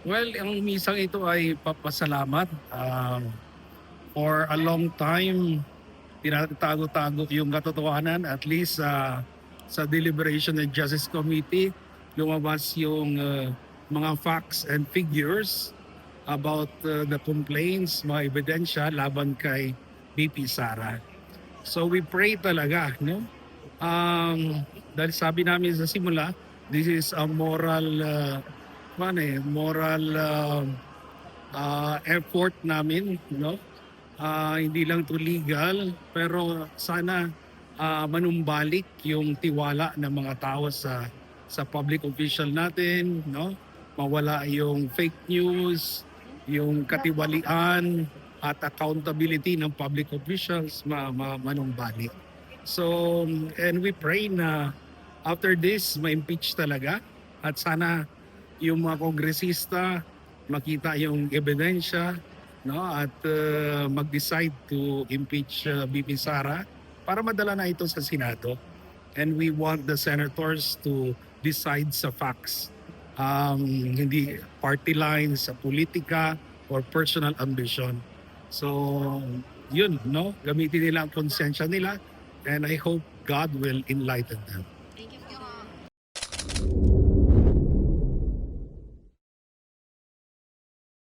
Well, ang misang ito ay papasalamat. For a long time, tinatago-tago yung katotohanan. At least sa Deliberation and Justice Committee, lumabas yung mga facts and figures about the complaints, mga ebidensya laban kay BP Sara. So we pray talaga, no? Dahil sabi namin sa simula, this is a moral, moral effort namin, no? Hindi lang to legal, pero sana manumbalik yung tiwala ng mga tao sa public official natin, no? Mawala yung fake news, yung katiwalian at accountability ng public officials manumbalik. So, and we pray na after this, ma-impeach talaga at sana yung mga kongresista makita yung ebidensya, no, at mag-decide to impeach BP Sara para madala na ito sa Senado. And we want the senators to decide sa facts. Hindi party lines, sa politika or personal ambition. So, yun, no? Gamitin nila ang konsensya nila and I hope God will enlighten them.